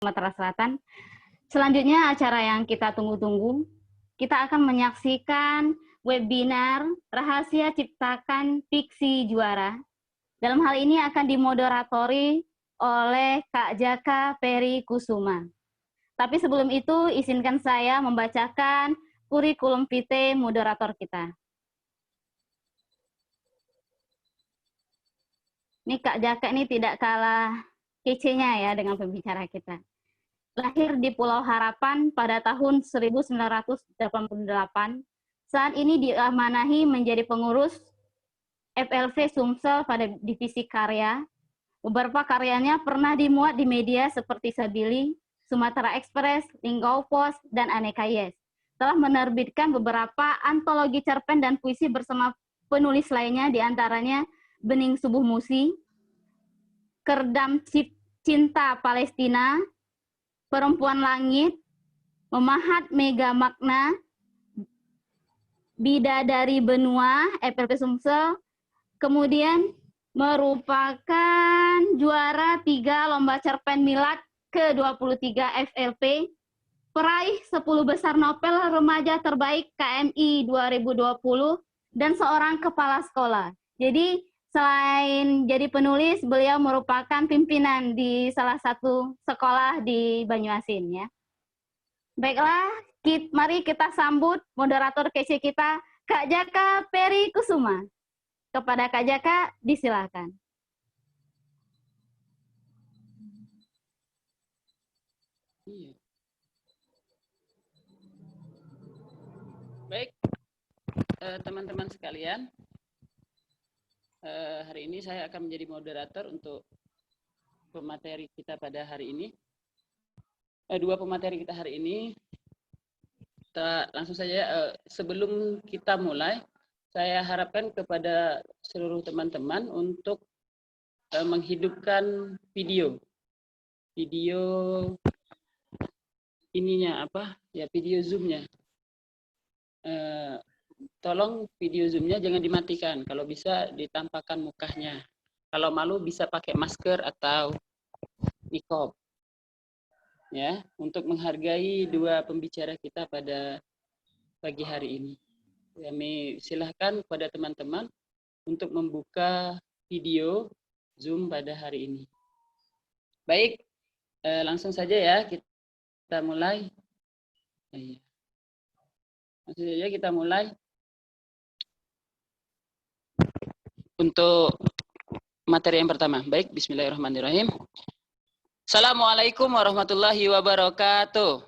Sumatera Selatan. Selanjutnya acara yang kita tunggu-tunggu, kita akan menyaksikan webinar Rahasia Ciptakan Fiksi Juara. Dalam hal ini akan dimoderatori oleh Kak Jaka Peri Kusuma. Tapi sebelum itu, izinkan saya membacakan kurikulum vitae moderator kita. Ini Kak Jaka ini tidak kalah kece-nya ya dengan pembicara kita. Lahir di Pulau Harapan pada tahun 1988, saat ini diamanahi menjadi pengurus FLV Sumsel pada divisi karya. Beberapa karyanya pernah dimuat di media seperti Sabili, Sumatera Express, Linggau Post, dan Aneka Yes. Telah menerbitkan beberapa antologi cerpen dan puisi bersama penulis lainnya, diantaranya Bening Subuh Musi, Kerdam Cinta Palestina, Perempuan Langit, Memahat Mega Makna, Bidadari Benua, FLV Sumsel, kemudian merupakan juara 3 Lomba Cerpen Milad ke-23 FLP, peraih 10 besar Nobel Remaja Terbaik KMI 2020, dan seorang kepala sekolah. Jadi selain jadi penulis, beliau merupakan pimpinan di salah satu sekolah di Banyuasin ya. Baiklah, mari kita sambut moderator kece kita, Kak Jaka Peri Kusuma. Kepada Kak Jaka, disilakan. Baik, teman-teman sekalian, hari ini saya akan menjadi moderator untuk pemateri kita pada hari ini. Dua pemateri kita hari ini. Kita langsung saja, sebelum kita mulai, saya harapkan kepada seluruh teman-teman untuk menghidupkan video ininya apa ya, video zoomnya. Tolong video zoomnya jangan dimatikan, kalau bisa ditampakkan mukanya. Kalau malu bisa pakai masker atau niqab ya, untuk menghargai dua pembicara kita pada pagi hari ini. Kami silahkan kepada teman-teman untuk membuka video zoom pada hari ini. Baik, langsung saja ya kita mulai. Langsung saja kita mulai. Untuk materi yang pertama. Baik, bismillahirrahmanirrahim. Assalamualaikum warahmatullahi wabarakatuh.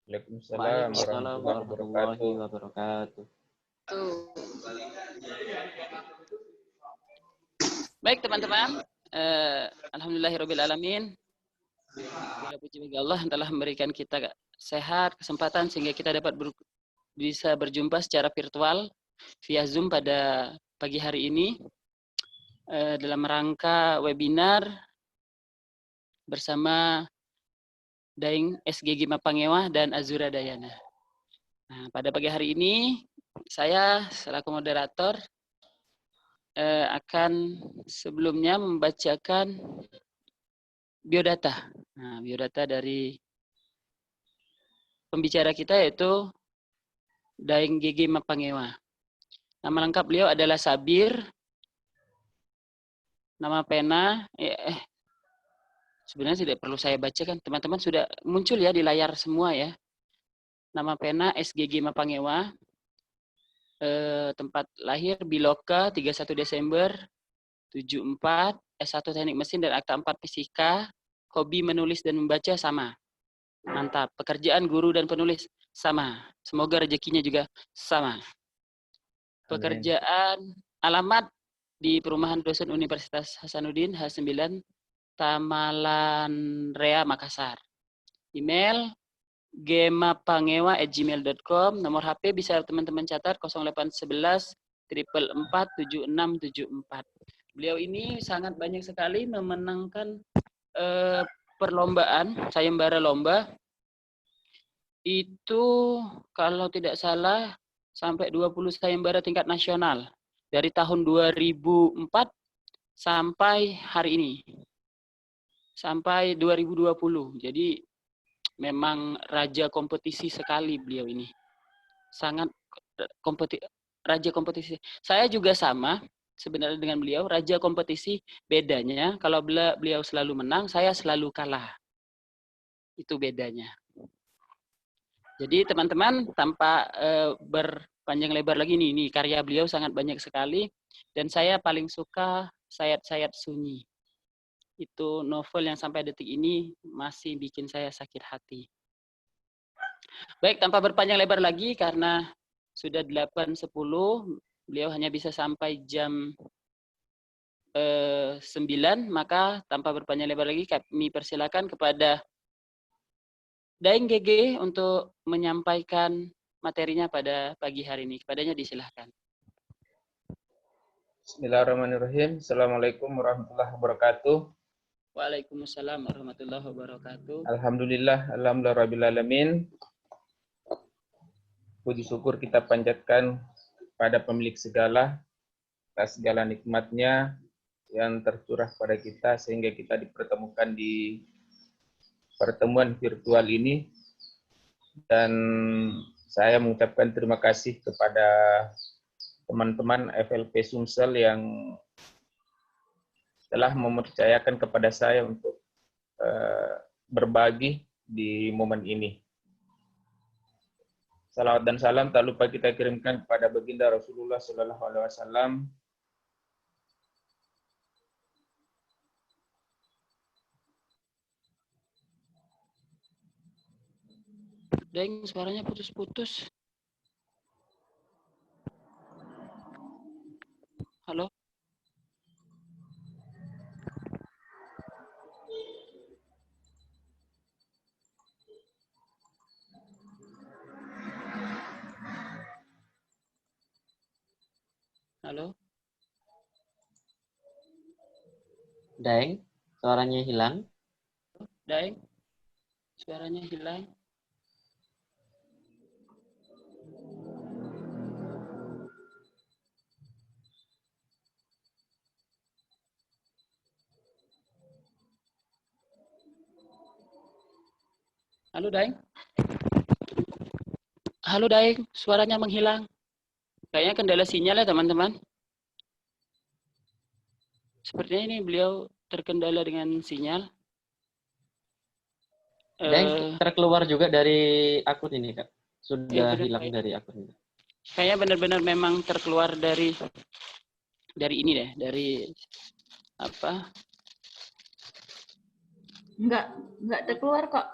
Waalaikumsalam warahmatullahi wabarakatuh. Baik teman-teman, alhamdulillahirabbil alamin. Puji bagi Allah yang telah memberikan kita sehat, kesempatan sehingga kita dapat bisa berjumpa secara virtual via Zoom pada pagi hari ini dalam rangka webinar bersama Daeng SGG Mapangewah dan Azura Dayana. Nah, pada pagi hari ini saya selaku moderator akan sebelumnya membacakan biodata. Nah, biodata dari pembicara kita yaitu Daeng GG Mapangewah. Nama lengkap beliau adalah Sabir. Nama pena, sebenarnya tidak perlu saya bacakan, teman-teman sudah muncul ya di layar semua ya. Nama pena SGG Mapangewah. Tempat lahir Biloka 31 Desember 74, S1 Teknik Mesin dan Akta 4 Fisika. Hobi menulis dan membaca sama. Mantap. Pekerjaan guru dan penulis sama. Semoga rezekinya juga sama. Pekerjaan alamat di Perumahan Dosen Universitas Hasanuddin H9 Tamalan Rea Makassar. Email gemapangewa@gmail.com. Nomor HP bisa teman-teman catat 0811 444 7674. Beliau ini sangat banyak sekali memenangkan perlombaan sayembara lomba. Itu kalau tidak salah sampai 20 sayembara tingkat nasional dari tahun 2004 sampai hari ini. Sampai 2020. Jadi memang raja kompetisi sekali beliau ini. Sangat raja kompetisi. Saya juga sama sebenarnya dengan beliau, raja kompetisi. Bedanya kalau beliau selalu menang, saya selalu kalah. Itu bedanya. Jadi teman-teman, tanpa berpanjang lebar lagi nih karya beliau sangat banyak sekali, dan saya paling suka Sayat-Sayat Sunyi. Itu novel yang sampai detik ini masih bikin saya sakit hati. Baik, tanpa berpanjang lebar lagi karena sudah 8.10, beliau hanya bisa sampai jam 9, maka tanpa berpanjang lebar lagi kami persilakan kepada Daeng GG untuk menyampaikan materinya pada pagi hari ini. Kepadanya disilahkan. Bismillahirrahmanirrahim. Assalamualaikum warahmatullahi wabarakatuh. Waalaikumsalam warahmatullahi wabarakatuh. Alhamdulillah, alhamdulillah rabbil alamin. Puji syukur kita panjatkan pada pemilik segala atas segala nikmatnya yang tercurah pada kita sehingga kita dipertemukan di pertemuan virtual ini, dan saya mengucapkan terima kasih kepada teman-teman FLP Sumsel yang telah mempercayakan kepada saya untuk berbagi di momen ini. Salawat dan salam tak lupa kita kirimkan kepada baginda Rasulullah Sallallahu Alaihi Wasallam. Deng, suaranya putus-putus. Halo? Halo? Daeng, suaranya hilang. Daeng, suaranya hilang. Halo Daeng? Halo Daeng, suaranya menghilang. Kayaknya kendala sinyal ya teman-teman. Sepertinya ini beliau terkendala dengan sinyal. Daeng terkeluar juga dari akun ini, Kak. Sudah bener, hilang dari akun ini. Kayaknya benar-benar memang terkeluar dari ini deh, dari apa? Enggak terkeluar kok.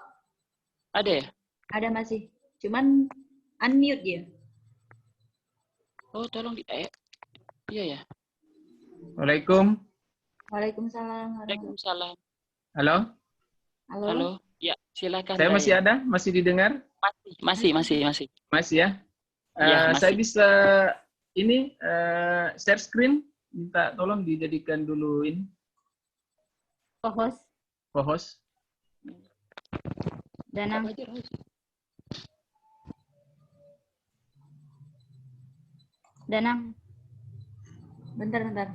Ada ya? Ada masih. Cuman unmute dia. Oh, tolong iya ya. Waalaikumsalam. Waalaikumsalam. Waalaikumsalam. Halo? Halo. Halo. Ya, silakan. Saya masih ada? Masih didengar? Masih. Masih ya? Ya, masih. Saya bisa ini share screen, minta tolong dijadikan dulu ini co-host. Danang. Bentar.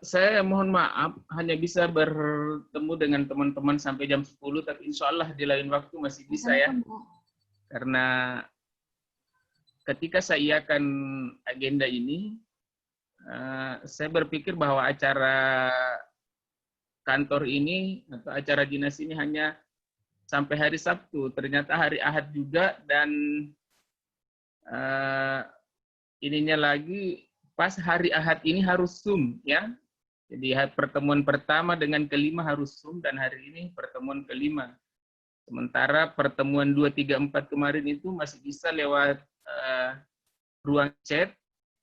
Saya mohon maaf hanya bisa bertemu dengan teman-teman sampai jam 10, tapi insya Allah di lain waktu masih bisa ya. Karena ketika saya iakan agenda ini, saya berpikir bahwa acara kantor ini atau acara dinas ini hanya sampai hari Sabtu. Ternyata hari Ahad juga, dan ininya lagi pas hari Ahad ini harus Zoom ya. Jadi pertemuan pertama dengan kelima harus Zoom, dan hari ini pertemuan kelima. Sementara pertemuan 2, 3, 4 kemarin itu masih bisa lewat ruang chat,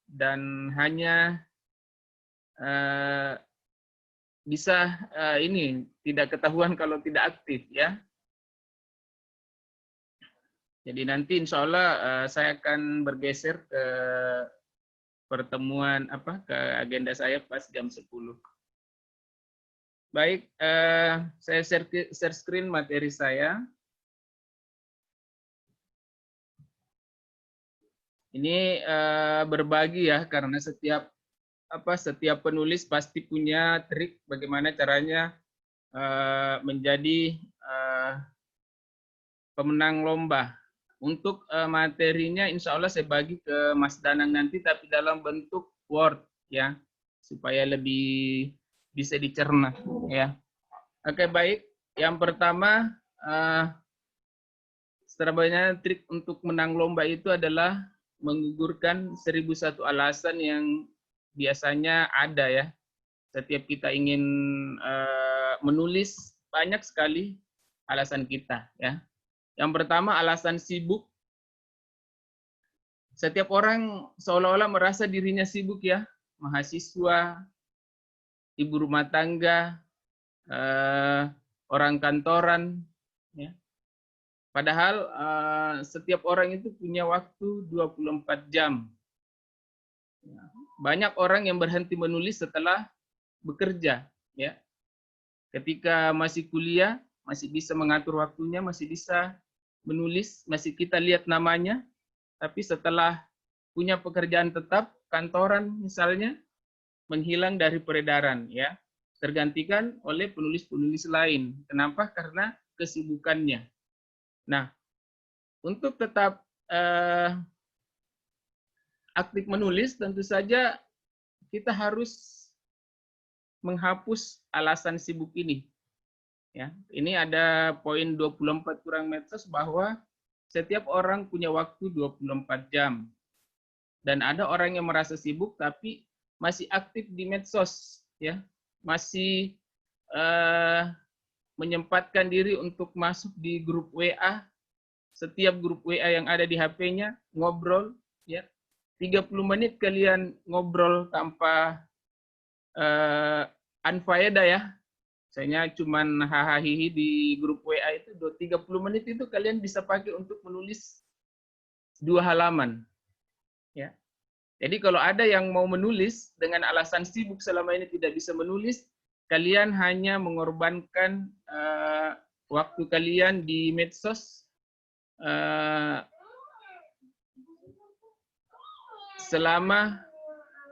dan hanya bisa ini tidak ketahuan kalau tidak aktif ya. Jadi nanti insya Allah saya akan bergeser ke pertemuan ke agenda saya pas jam 10. Baik, saya share screen materi saya. Ini berbagi ya, karena setiap penulis pasti punya trik bagaimana caranya menjadi pemenang lomba. Untuk materinya insya Allah saya bagi ke Mas Danang nanti, tapi dalam bentuk Word ya, supaya lebih bisa dicerna ya. Oke, baik. Yang pertama, sebenarnya trik untuk menang lomba itu adalah menggugurkan 1001 alasan yang biasanya ada ya. Setiap kita ingin menulis, banyak sekali alasan kita ya. Yang pertama, alasan sibuk. Setiap orang seolah-olah merasa dirinya sibuk ya, mahasiswa, ibu rumah tangga, orang kantoran, ya. Padahal setiap orang itu punya waktu 24 jam. Banyak orang yang berhenti menulis setelah bekerja, ya. Ketika masih kuliah, masih bisa mengatur waktunya, masih bisa menulis, masih kita lihat namanya, tapi setelah punya pekerjaan tetap, kantoran misalnya, menghilang dari peredaran, ya, tergantikan oleh penulis-penulis lain. Kenapa? Karena kesibukannya. Nah, untuk tetap aktif menulis, tentu saja kita harus menghapus alasan sibuk ini. Ya, ini ada poin 24 kurang medsos bahwa setiap orang punya waktu 24 jam. Dan ada orang yang merasa sibuk tapi masih aktif di medsos, ya. Masih menyempatkan diri untuk masuk di grup WA. Setiap grup WA yang ada di HP-nya ngobrol, ya. 30 menit kalian ngobrol tanpa unfaedah ya. Misalnya cuman hahaha di grup WA itu 30 menit itu kalian bisa pakai untuk menulis 2 halaman. Ya. Jadi kalau ada yang mau menulis dengan alasan sibuk selama ini tidak bisa menulis, kalian hanya mengorbankan waktu kalian di medsos selama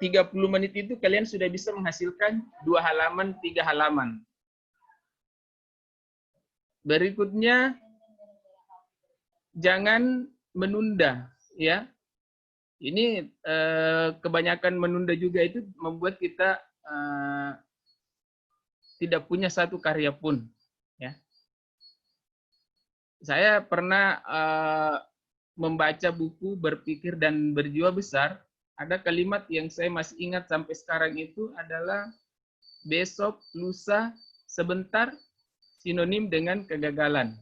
30 menit itu kalian sudah bisa menghasilkan 2 halaman, 3 halaman. Berikutnya, jangan menunda, ya. Ini kebanyakan menunda juga itu membuat kita tidak punya satu karya pun, ya. Saya pernah membaca buku Berpikir dan Berjiwa Besar. Ada kalimat yang saya masih ingat sampai sekarang itu adalah besok, lusa, sebentar, sinonim dengan kegagalan.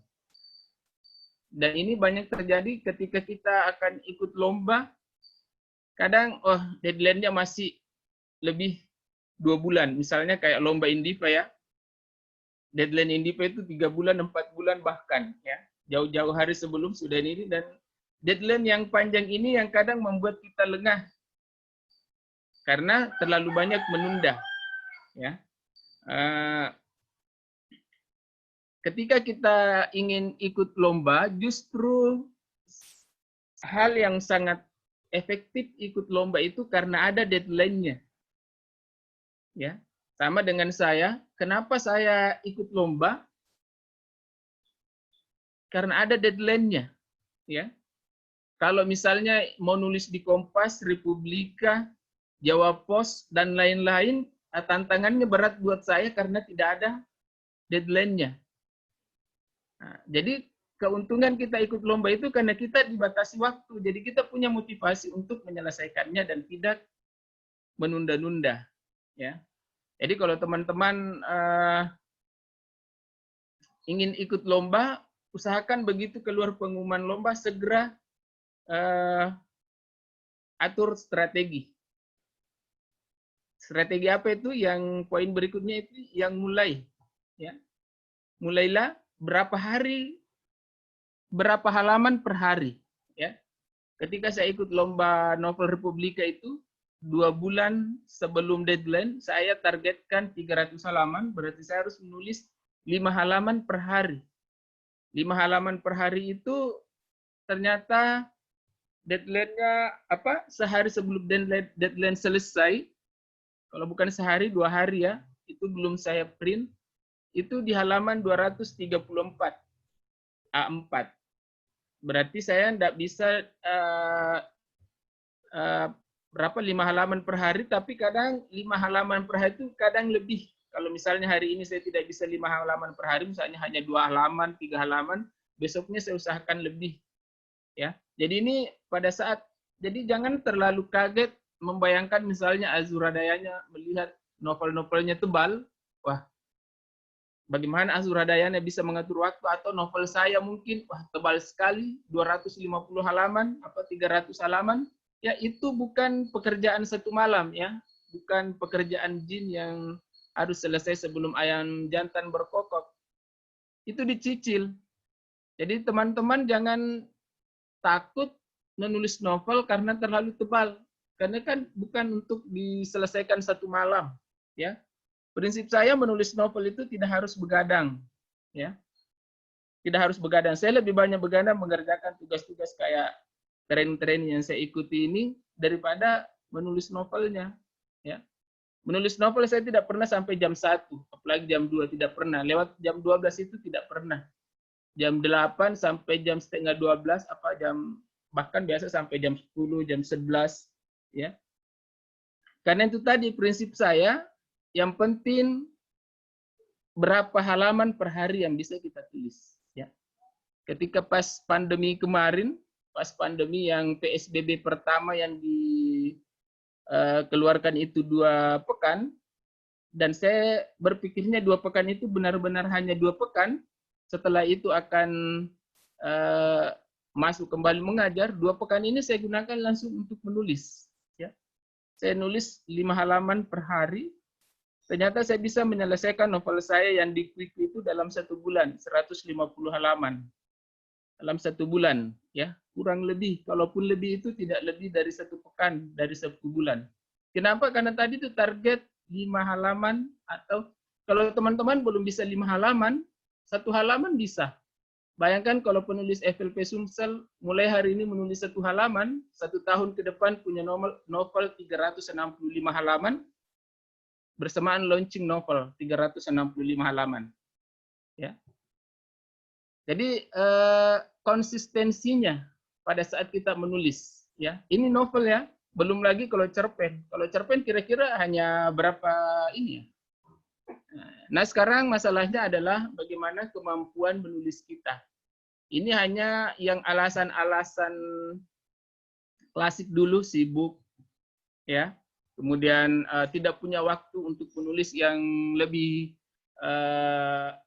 Dan ini banyak terjadi ketika kita akan ikut lomba. Kadang, deadline-nya masih lebih 2 bulan. Misalnya kayak lomba Indiva ya. Deadline Indiva itu 3 bulan, 4 bulan bahkan. Ya. Jauh-jauh hari sebelum sudah ini. Dan deadline yang panjang ini yang kadang membuat kita lengah. Karena terlalu banyak menunda. Ya. Ketika kita ingin ikut lomba, justru hal yang sangat efektif ikut lomba itu karena ada deadline-nya. Ya, sama dengan saya, kenapa saya ikut lomba? Karena ada deadline-nya. Ya. Kalau misalnya mau nulis di Kompas, Republika, Jawa Pos, dan lain-lain, tantangannya berat buat saya karena tidak ada deadline-nya. Nah, jadi keuntungan kita ikut lomba itu karena kita dibatasi waktu. Jadi kita punya motivasi untuk menyelesaikannya dan tidak menunda-nunda. Ya. Jadi kalau teman-teman ingin ikut lomba, usahakan begitu keluar pengumuman lomba segera atur strategi. Strategi apa itu? Yang poin berikutnya itu yang mulai. Ya. Mulailah berapa hari, berapa halaman per hari. Ya. Ketika saya ikut lomba novel Republika itu, 2 bulan sebelum deadline, saya targetkan 300 halaman, berarti saya harus menulis 5 halaman per hari. 5 halaman per hari itu ternyata deadline-nya sehari sebelum deadline selesai, kalau bukan sehari, 2 hari ya, itu belum saya print, itu di halaman 234 A4. Berarti saya tidak bisa berapa 5 halaman per hari, tapi kadang 5 halaman per hari itu kadang lebih. Kalau misalnya hari ini saya tidak bisa 5 halaman per hari, misalnya hanya 2 halaman, 3 halaman, besoknya saya usahakan lebih. Ya, jadi ini pada saat, jadi jangan terlalu kaget membayangkan misalnya Azuradayanya melihat novel-novelnya tebal, wah, bagaimana Azuradayanya bisa mengatur waktu, atau novel saya mungkin wah tebal sekali, 250 halaman, apa 300 halaman, ya itu bukan pekerjaan satu malam ya, bukan pekerjaan jin yang harus selesai sebelum ayam jantan berkokok. Itu dicicil. Jadi teman-teman jangan takut menulis novel karena terlalu tebal. Karena kan bukan untuk diselesaikan satu malam, ya. Prinsip saya menulis novel itu tidak harus begadang, ya. Tidak harus begadang. Saya lebih banyak begadang mengerjakan tugas-tugas kayak training yang saya ikuti ini daripada menulis novelnya, ya. Menulis novel saya tidak pernah sampai jam 1, apalagi jam 2 tidak pernah. Lewat jam 12 itu tidak pernah. Jam 8 sampai jam setengah 12, apa jam, bahkan biasa sampai jam 10, jam 11, ya. Karena itu tadi prinsip saya, yang penting berapa halaman per hari yang bisa kita tulis, ya. Ketika pas pandemi kemarin, pas pandemi yang PSBB pertama yang dikeluarkan itu 2 pekan, dan saya berpikirnya 2 pekan itu benar-benar hanya 2 pekan, setelah itu akan masuk kembali mengajar. 2 pekan ini saya gunakan langsung untuk menulis, ya. Saya nulis 5 halaman per hari. Ternyata saya bisa menyelesaikan novel saya yang di Quick itu dalam 1 bulan, 150 halaman. Dalam 1 bulan, ya, kurang lebih. Kalaupun lebih itu tidak lebih dari 1 pekan, dari 1 bulan. Kenapa? Karena tadi itu target 5 halaman, atau kalau teman-teman belum bisa 5 halaman, 1 halaman bisa. Bayangkan kalau penulis FLP Sumsel mulai hari ini menulis 1 halaman, 1 tahun ke depan punya novel 365 halaman, bersamaan launching novel 365 halaman. Ya. Jadi konsistensinya pada saat kita menulis, ya. Ini novel ya, belum lagi kalau cerpen. Kalau cerpen kira-kira hanya berapa ini ya. Nah, sekarang masalahnya adalah bagaimana kemampuan menulis kita. Ini hanya yang alasan-alasan klasik dulu, sibuk, ya. Kemudian tidak punya waktu untuk menulis yang lebih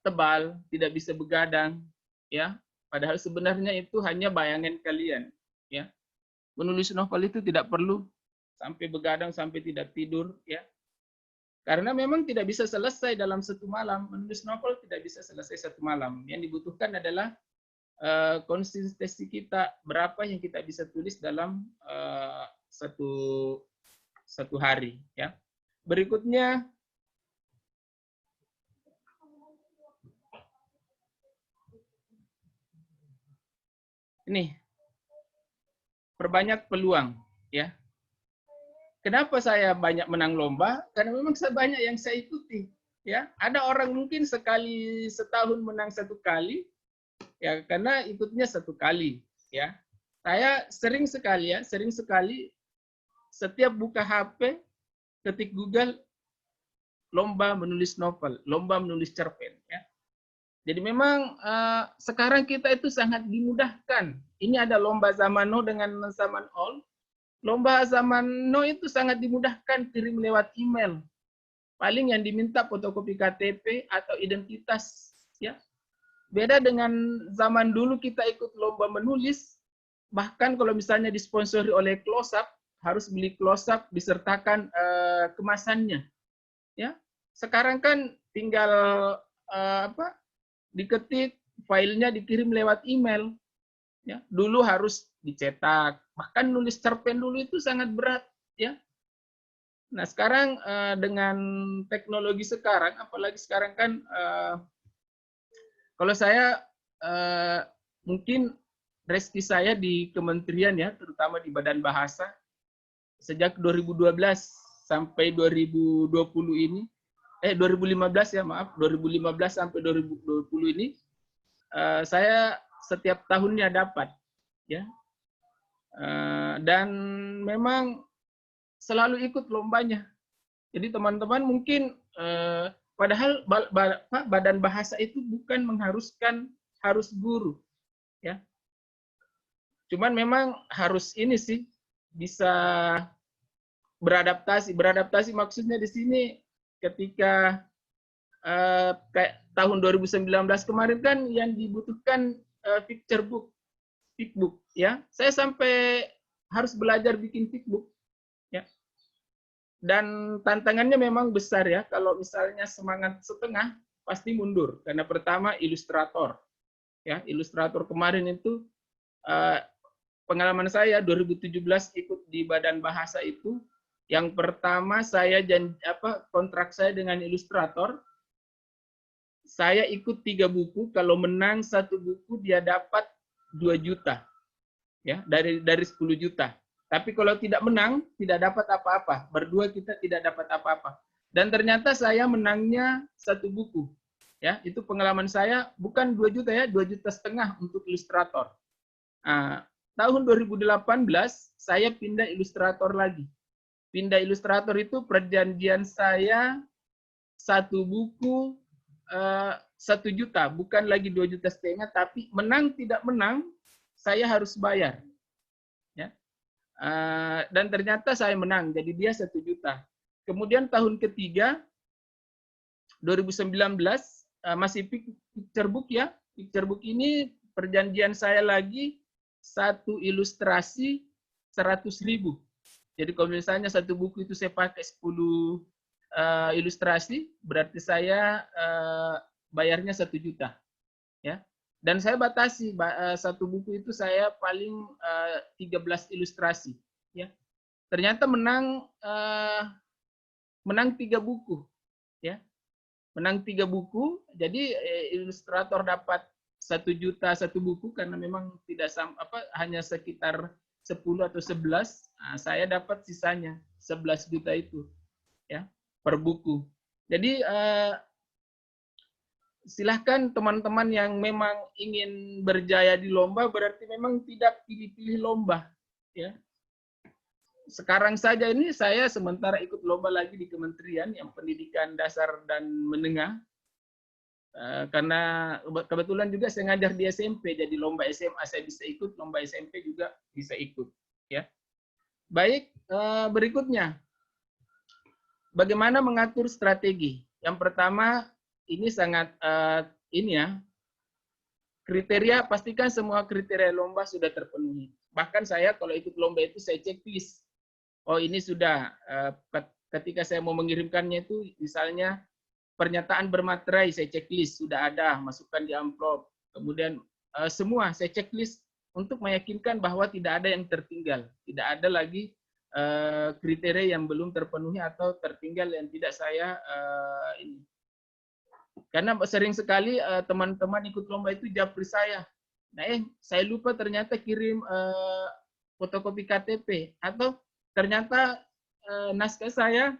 tebal, tidak bisa begadang, ya. Padahal sebenarnya itu hanya bayangan kalian, ya. Menulis novel itu tidak perlu sampai begadang, sampai tidak tidur, ya. Karena memang tidak bisa selesai dalam 1 malam. Menulis novel tidak bisa selesai 1 malam. Yang dibutuhkan adalah konsistensi kita, berapa yang kita bisa tulis dalam satu hari, ya. Berikutnya, ini perbanyak peluang, ya. Kenapa saya banyak menang lomba? Karena memang saya banyak yang saya ikuti, ya. Ada orang mungkin sekali setahun menang 1 kali, ya, karena ikutnya 1 kali, ya. Saya sering sekali setiap buka HP, ketik Google lomba menulis novel, lomba menulis cerpen, ya. Jadi memang sekarang kita itu sangat dimudahkan. Ini ada lomba zaman now dengan zaman old. Lomba zaman now itu sangat dimudahkan, kirim lewat email. Paling yang diminta fotokopi KTP atau identitas, ya. Beda dengan zaman dulu kita ikut lomba menulis, bahkan kalau misalnya disponsori oleh Close Up, harus beli Close Up disertakan kemasannya, ya. Sekarang kan tinggal diketik, filenya dikirim lewat email, ya. Dulu harus dicetak, bahkan nulis cerpen dulu itu sangat berat, ya. Nah, sekarang dengan teknologi sekarang, apalagi sekarang kan kalau saya mungkin rezeki saya di kementerian, ya, terutama di Badan Bahasa, sejak 2012 sampai 2020 ini, 2015 ya, maaf, 2015 sampai 2020 ini saya setiap tahunnya dapat, ya. Dan memang selalu ikut lombanya. Jadi teman-teman mungkin padahal badan bahasa itu bukan mengharuskan harus guru, ya. Cuman memang harus ini sih bisa beradaptasi. Beradaptasi maksudnya di sini ketika kayak tahun 2019 kemarin kan yang dibutuhkan picture book, pickbook, ya. Saya sampai harus belajar bikin pickbook, ya. Dan tantangannya memang besar ya. Kalau misalnya semangat setengah pasti mundur karena pertama ilustrator, ya. Ilustrator kemarin itu pengalaman saya 2017 ikut di Badan Bahasa itu, yang pertama saya kontrak saya dengan ilustrator, saya ikut 3 buku, kalau menang 1 buku dia dapat 2 juta, ya, dari 10 juta. Tapi kalau tidak menang tidak dapat apa-apa, berdua kita tidak dapat apa-apa. Dan ternyata saya menangnya 1 buku, ya. Itu pengalaman saya, bukan 2 juta ya, 2,5 juta untuk ilustrator. Nah, tahun 2018 saya pindah ilustrator lagi. Pindah ilustrator itu perjanjian saya 1 buku 1 juta, bukan lagi 2,5 juta, tapi menang tidak menang saya harus bayar. Ya. Dan ternyata saya menang, jadi dia 1 juta. Kemudian tahun ketiga 2019 masih picture book ya. Picture book ini perjanjian saya lagi 1 ilustrasi 100.000. Jadi kalau misalnya 1 buku itu saya pakai 10 ilustrasi, berarti saya bayarnya 1 juta, ya. Dan saya batasi 1 buku itu saya paling 13 ilustrasi, ya. Ternyata menang 3 buku, ya. Menang 3 buku, jadi ilustrator dapat 1 juta 1 buku karena memang tidak hanya sekitar 10 atau 11, saya dapat sisanya 11 juta itu, ya, per buku. Jadi silahkan teman-teman yang memang ingin berjaya di lomba, berarti memang tidak pilih-pilih lomba, ya. Sekarang saja ini saya sementara ikut lomba lagi di Kementerian yang Pendidikan Dasar dan Menengah. Karena kebetulan juga saya ngajar di SMP, jadi lomba SMA saya bisa ikut, lomba SMP juga bisa ikut, ya. Baik, berikutnya bagaimana mengatur strategi. Yang pertama ini sangat kriteria, pastikan semua kriteria lomba sudah terpenuhi. Bahkan saya kalau ikut lomba itu saya checklist. Oh ini sudah, ketika saya mau mengirimkannya itu misalnya pernyataan bermaterai, saya checklist, sudah ada, masukkan di amplop. Kemudian semua saya checklist untuk meyakinkan bahwa tidak ada yang tertinggal. Tidak ada lagi kriteria yang belum terpenuhi atau tertinggal yang tidak saya ini. Karena sering sekali teman-teman ikut lomba itu japri saya. Nah, saya lupa ternyata kirim fotokopi KTP. Atau ternyata naskah saya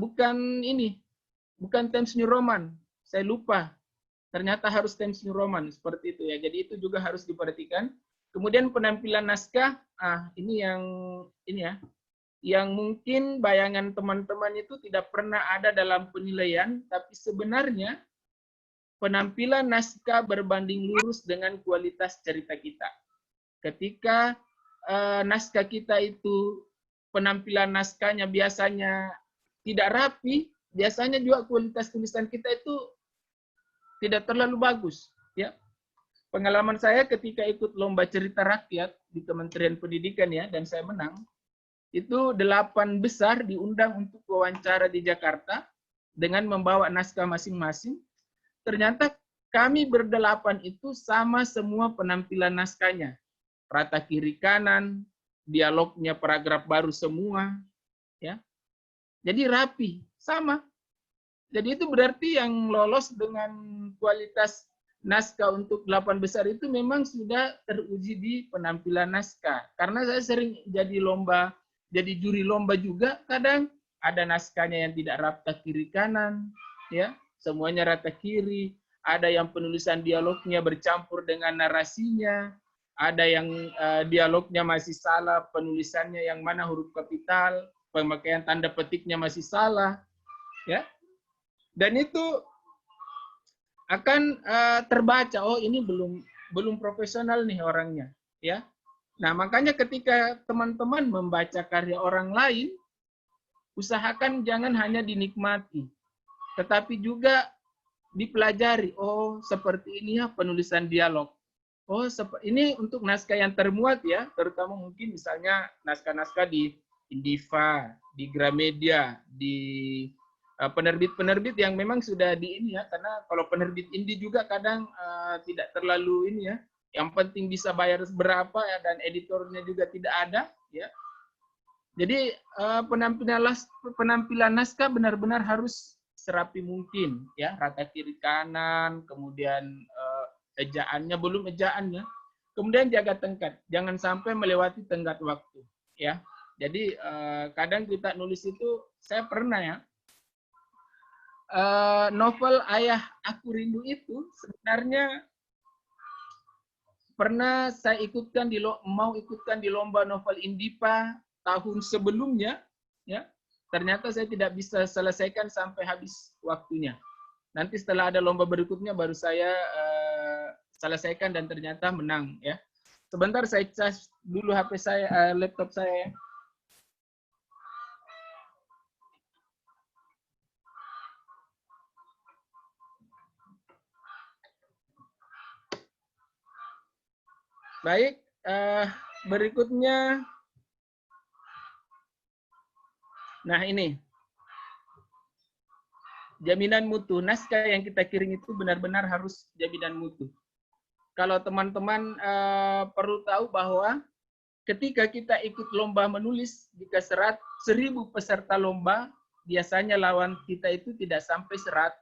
bukan Times New Roman, saya lupa. Ternyata harus Times New Roman, seperti itu ya. Jadi itu juga harus diperhatikan. Kemudian penampilan naskah, ini yang mungkin bayangan teman-teman itu tidak pernah ada dalam penilaian, tapi sebenarnya penampilan naskah berbanding lurus dengan kualitas cerita kita. Ketika naskah kita itu penampilan naskahnya biasanya tidak rapi, biasanya juga kualitas tulisan kita itu tidak terlalu bagus, ya. Pengalaman saya ketika ikut lomba cerita rakyat di Kementerian Pendidikan ya, dan saya menang, itu 8 besar diundang untuk wawancara di Jakarta dengan membawa naskah masing-masing. Ternyata kami berdelapan itu sama semua penampilan naskahnya. Rata kiri kanan, dialognya paragraf baru semua, ya. Jadi rapi, sama. Jadi itu berarti yang lolos dengan kualitas naskah untuk 8 besar itu memang sudah teruji di penampilan naskah. Karena saya sering jadi juri lomba juga, kadang ada naskahnya yang tidak rata kiri kanan, ya, semuanya rata kiri. Ada yang penulisan dialognya bercampur dengan narasinya, ada yang dialognya masih salah, penulisannya yang mana huruf kapital, pemakaian tanda petiknya masih salah, ya. Dan itu akan terbaca, oh ini belum profesional nih orangnya, ya. Nah, makanya ketika teman-teman membaca karya orang lain, usahakan jangan hanya dinikmati, tetapi juga dipelajari. Oh, seperti ini ya penulisan dialog. Oh, ini untuk naskah yang termuat ya, terutama mungkin misalnya naskah-naskah di Indiva, di Gramedia, di penerbit-penerbit yang memang sudah di ini ya, karena kalau penerbit indie juga kadang tidak terlalu ini ya. Yang penting bisa bayar berapa ya, dan editornya juga tidak ada ya. Jadi penampilan naskah benar-benar harus serapi mungkin ya, rata kiri kanan, kemudian ejaannya, belum ejaannya, kemudian jaga tenggat, jangan sampai melewati tenggat waktu ya. Jadi kadang kita nulis itu, saya pernah ya, novel Ayah Aku Rindu itu sebenarnya pernah saya ikutkan mau ikutkan di lomba novel Indipa tahun sebelumnya ya. Ternyata saya tidak bisa selesaikan sampai habis waktunya. Nanti setelah ada lomba berikutnya baru saya selesaikan dan ternyata menang ya. Sebentar saya cas dulu HP saya, laptop saya. Baik, berikutnya. Nah ini, jaminan mutu. Naskah yang kita kirim itu benar-benar harus jaminan mutu. Kalau teman-teman perlu tahu bahwa ketika kita ikut lomba menulis, jika 1.000 peserta lomba, biasanya lawan kita itu tidak sampai 100.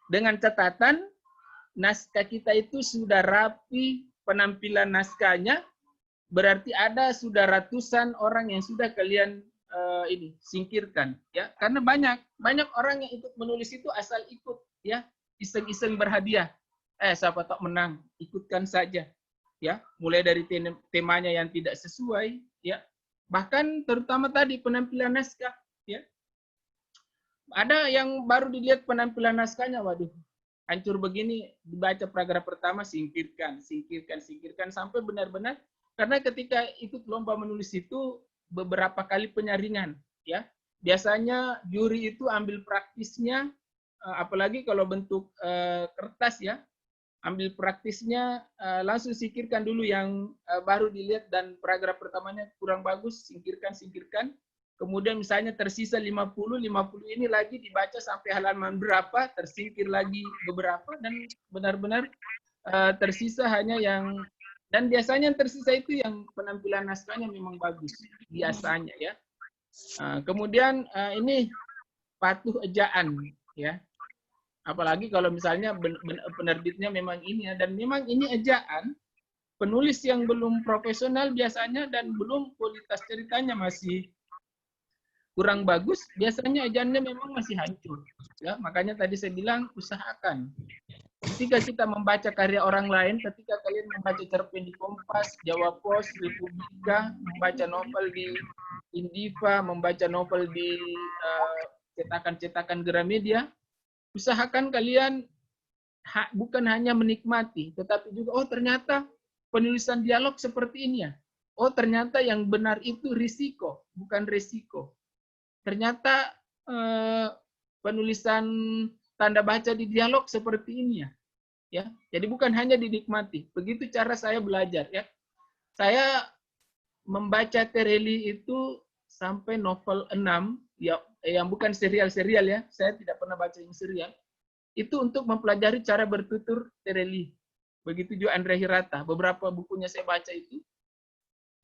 Dengan catatan, naskah kita itu sudah rapi penampilan naskahnya, berarti ada sudah ratusan orang yang sudah kalian ini singkirkan ya, karena banyak orang yang ikut menulis itu asal ikut ya, iseng-iseng berhadiah, siapa tahu menang, ikutkan saja ya, mulai dari temanya yang tidak sesuai ya, bahkan terutama tadi penampilan naskah ya, ada yang baru dilihat penampilan naskahnya, waduh hancur begini, dibaca paragraf pertama singkirkan sampai benar-benar, karena ketika ikut lomba menulis itu beberapa kali penyaringan ya. Biasanya juri itu ambil praktisnya, apalagi kalau bentuk kertas ya, ambil praktisnya, langsung singkirkan dulu yang baru dilihat dan paragraf pertamanya kurang bagus, singkirkan. Kemudian misalnya tersisa 50 ini lagi dibaca sampai halaman berapa, tersingkir lagi beberapa, dan benar-benar tersisa hanya yang, dan biasanya yang tersisa itu yang penampilan naskahnya memang bagus biasanya ya. Kemudian ini patuh ejaan ya, apalagi kalau misalnya penerbitnya memang ini ya, dan memang ini ejaan penulis yang belum profesional biasanya dan belum kualitas ceritanya masih kurang bagus, biasanya ejaannya memang masih hancur ya. Makanya tadi saya bilang usahakan ketika kita membaca karya orang lain, ketika kalian membaca cerpen di Kompas, Jawa Pos, Republika, membaca novel di Indiva, membaca novel di cetakan-cetakan Gramedia, usahakan kalian bukan hanya menikmati, tetapi juga, oh ternyata penulisan dialog seperti ini ya. Oh ternyata yang benar itu risiko, bukan resiko. Ternyata penulisan tanda baca di dialog seperti ini ya. Jadi bukan hanya dinikmati. Begitu cara saya belajar ya. Saya membaca Tereli itu sampai novel 6 ya, yang bukan serial-serial ya. Saya tidak pernah baca yang serial. Itu untuk mempelajari cara bertutur Tereli. Begitu juga Andre Hirata. Beberapa bukunya saya baca itu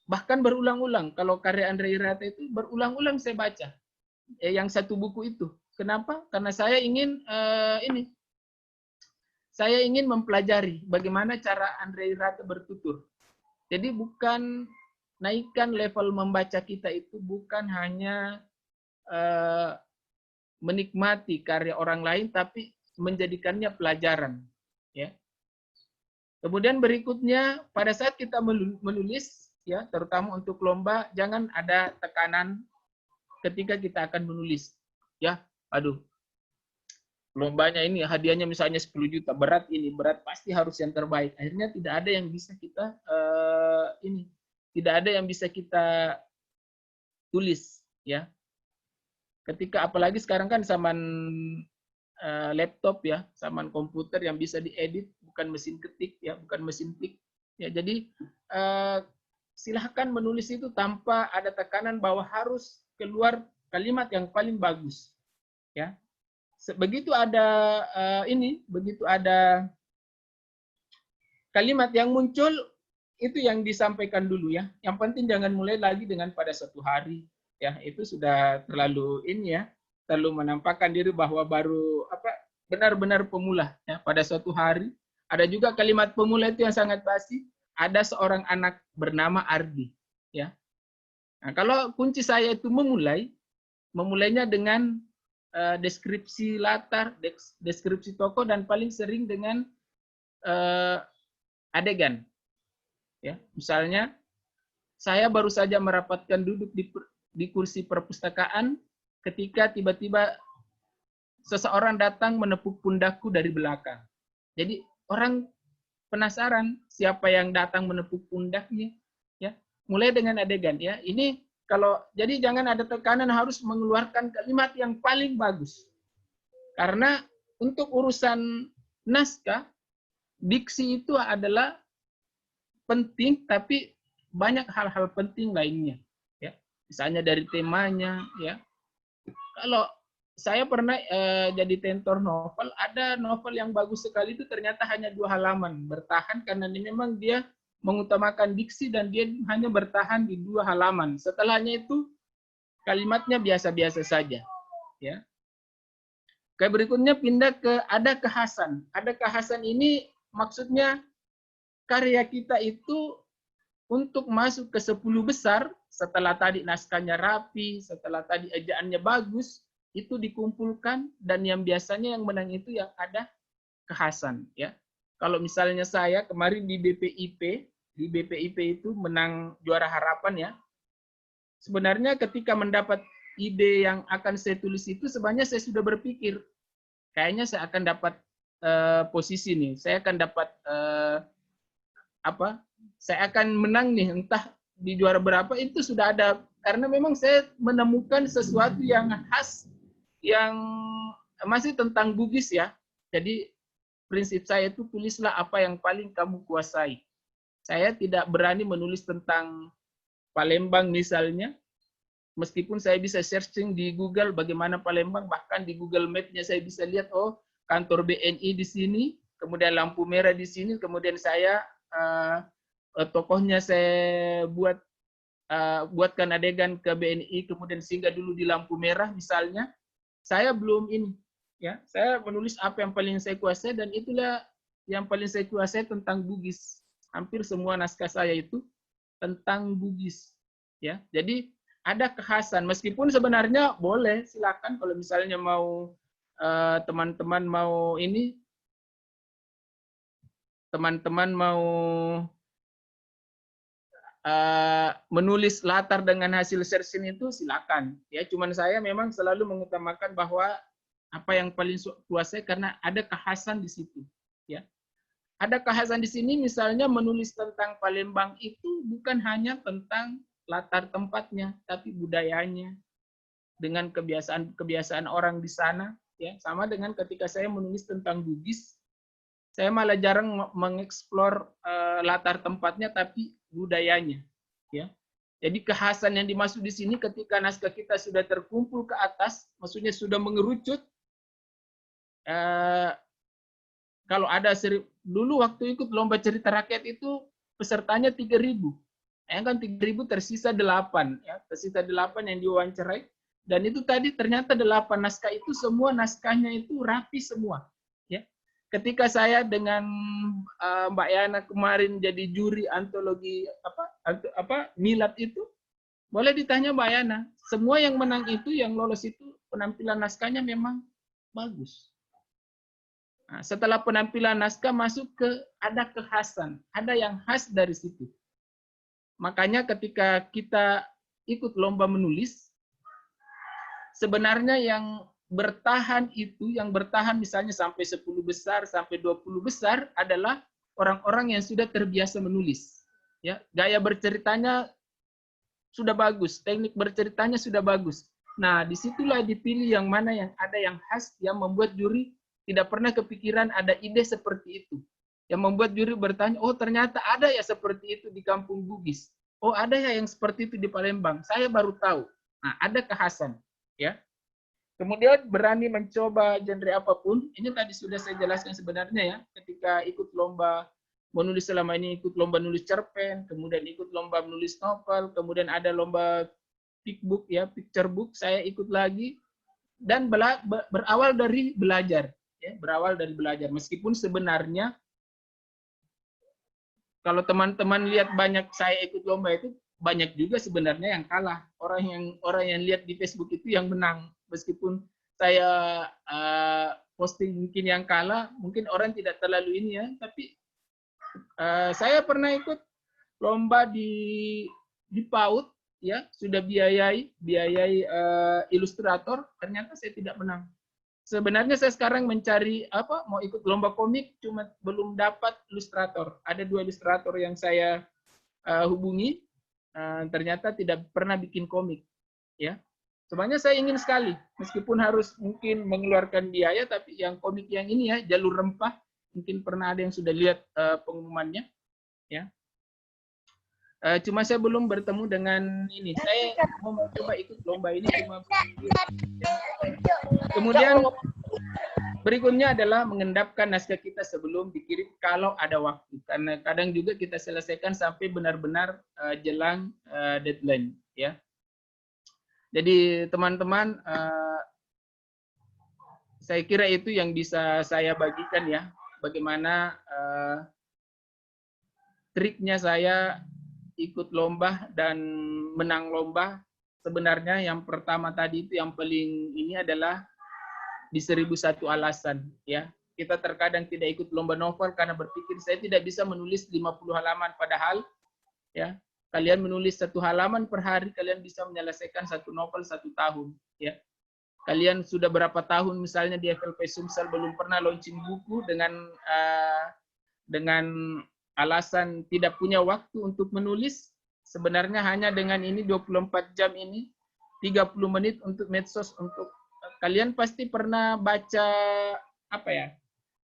bahkan berulang-ulang. Kalau karya Andre Hirata itu berulang-ulang saya baca. Yang satu buku itu. Kenapa? Karena saya ingin saya ingin mempelajari bagaimana cara Andre Hirata bertutur. Jadi bukan naikkan level membaca kita itu bukan hanya eh, menikmati karya orang lain, tapi menjadikannya pelajaran. Ya. Kemudian berikutnya, pada saat kita menulis, ya, terutama untuk lomba, jangan ada tekanan ketika kita akan menulis. Ya, aduh, lombanya ini hadiahnya misalnya 10 juta, berat ini, berat pasti harus yang terbaik. Akhirnya tidak ada yang bisa kita tidak ada yang bisa kita tulis, ya. Ketika apalagi sekarang kan zaman laptop, ya, zaman komputer yang bisa diedit, bukan mesin ketik, ya, bukan mesin tik, ya. Jadi silahkan menulis itu tanpa ada tekanan bahwa harus keluar kalimat yang paling bagus, ya. Begitu ada begitu ada kalimat yang muncul, itu yang disampaikan dulu, ya. Yang penting jangan mulai lagi dengan pada suatu hari, ya. Itu sudah terlalu ya, terlalu menampakkan diri bahwa baru benar-benar pemula, ya. Pada suatu hari ada juga kalimat pemula itu yang sangat basi. Ada seorang anak bernama Ardi, ya. Nah, kalau kunci saya itu memulainya dengan deskripsi latar, deskripsi tokoh, dan paling sering dengan adegan. Ya, misalnya saya baru saja merapatkan duduk di kursi perpustakaan ketika tiba-tiba seseorang datang menepuk pundakku dari belakang. Jadi orang penasaran siapa yang datang menepuk pundaknya, ya. Mulai dengan adegan, ya. Ini jadi jangan ada tekanan harus mengeluarkan kalimat yang paling bagus. Karena untuk urusan naskah, diksi itu adalah penting, tapi banyak hal-hal penting lainnya, ya. Misalnya dari temanya, ya. Kalau saya pernah jadi tentor novel, ada novel yang bagus sekali itu ternyata hanya 2 halaman bertahan karena memang dia mengutamakan diksi dan dia hanya bertahan di 2 halaman. Setelahnya itu kalimatnya biasa-biasa saja, ya. Kayak berikutnya pindah ke ada kekhasan. Ada kekhasan ini maksudnya karya kita itu untuk masuk ke 10 besar setelah tadi naskahnya rapi, setelah tadi ejaannya bagus, itu dikumpulkan, dan yang biasanya yang menang itu yang ada kekhasan, ya. Kalau misalnya saya kemarin di BPIP itu menang juara harapan, ya. Sebenarnya ketika mendapat ide yang akan saya tulis itu, sebenarnya saya sudah berpikir, kayaknya saya akan dapat posisi nih, saya akan dapat saya akan menang nih, entah di juara berapa, itu sudah ada. Karena memang saya menemukan sesuatu yang khas, yang masih tentang Bugis, ya. Jadi prinsip saya itu tulislah apa yang paling kamu kuasai. Saya tidak berani menulis tentang Palembang misalnya, meskipun saya bisa searching di Google bagaimana Palembang, bahkan di Google Map-nya saya bisa lihat, oh, kantor BNI di sini, kemudian lampu merah di sini, kemudian saya tokohnya saya buatkan adegan ke BNI, kemudian singgah dulu di lampu merah misalnya. Saya belum ini, ya. Saya menulis apa yang paling saya kuasai, dan itulah yang paling saya kuasai tentang Bugis. Hampir semua naskah saya itu tentang Bugis, ya. Jadi ada kekhasan, meskipun sebenarnya boleh, silakan kalau misalnya mau teman-teman mau menulis latar dengan hasil searching itu silakan, ya. Cuman saya memang selalu mengutamakan bahwa apa yang paling kuasai karena ada kekhasan di situ, ya. Ada kekhasan di sini, misalnya menulis tentang Palembang itu bukan hanya tentang latar tempatnya, tapi budayanya, dengan kebiasaan orang di sana, ya. Sama dengan ketika saya menulis tentang Bugis, saya malah jarang mengeksplor latar tempatnya, tapi budayanya, ya. Jadi kekhasan yang dimaksud di sini ketika naskah kita sudah terkumpul ke atas, maksudnya sudah mengerucut. Kalau ada dulu waktu ikut lomba cerita rakyat itu pesertanya 3.000. Kan 3.000 tersisa 8, ya. Tersisa 8 yang diwawancarai, dan itu tadi ternyata 8 naskah itu semua naskahnya itu rapi semua, ya. Ketika saya dengan Mbak Yana kemarin jadi juri antologi milad itu, Boleh ditanya Mbak Yana. Semua yang menang itu, yang lolos itu, penampilan naskahnya memang bagus. Nah, setelah penampilan naskah masuk ke ada kekhasan, ada yang khas dari situ. Makanya ketika kita ikut lomba menulis, sebenarnya yang bertahan itu, yang bertahan misalnya sampai 10 besar, sampai 20 besar adalah orang-orang yang sudah terbiasa menulis. Ya, gaya berceritanya sudah bagus, teknik berceritanya sudah bagus. Nah, disitulah dipilih yang mana yang ada yang khas, yang membuat juri tidak pernah kepikiran ada ide seperti itu. Yang membuat juri bertanya, oh ternyata ada ya seperti itu di Kampung Bugis. Oh ada ya yang seperti itu di Palembang. Saya baru tahu. Nah, ada kekhasan. Ya. Kemudian berani mencoba genre apapun. Ini tadi sudah saya jelaskan sebenarnya ya. Ketika ikut lomba menulis, selama ini ikut lomba nulis cerpen, kemudian ikut lomba menulis novel, kemudian ada lomba pickbook ya, picture book, saya ikut lagi dan berawal dari belajar ya, berawal dari belajar. Meskipun sebenarnya kalau teman-teman lihat banyak saya ikut lomba itu banyak juga sebenarnya yang kalah. Orang yang lihat di Facebook itu yang menang. Meskipun saya posting mungkin yang kalah, mungkin orang tidak terlalu ini ya, tapi saya pernah ikut lomba di PAUD ya, sudah biayai ilustrator, ternyata saya tidak menang. Sebenarnya saya sekarang mencari mau ikut lomba komik, cuma belum dapat ilustrator. Ada 2 ilustrator yang saya hubungi, ternyata tidak pernah bikin komik ya. Sebenarnya saya ingin sekali, meskipun harus mungkin mengeluarkan biaya, tapi yang komik yang ini ya, Jalur Rempah, mungkin pernah ada yang sudah lihat pengumumannya ya. Cuma saya belum bertemu dengan ini. Saya mau coba ikut lomba ini cuma. Kemudian berikutnya adalah mengendapkan naskah kita sebelum dikirim kalau ada waktu. Karena kadang juga kita selesaikan sampai benar-benar jelang deadline ya. Jadi teman-teman, saya kira itu yang bisa saya bagikan ya. Bagaimana triknya saya ikut lomba dan menang lomba. Sebenarnya yang pertama tadi itu yang paling ini adalah di 1001 alasan ya. Kita terkadang tidak ikut lomba novel karena berpikir saya tidak bisa menulis 50 halaman, padahal ya kalian menulis 1 halaman per hari, kalian bisa menyelesaikan 1 novel 1 tahun ya. Kalian sudah berapa tahun misalnya di FLP Sumsel belum pernah launching buku dengan alasan tidak punya waktu untuk menulis. Sebenarnya hanya dengan ini 24 jam ini, 30 menit untuk medsos, untuk kalian pasti pernah baca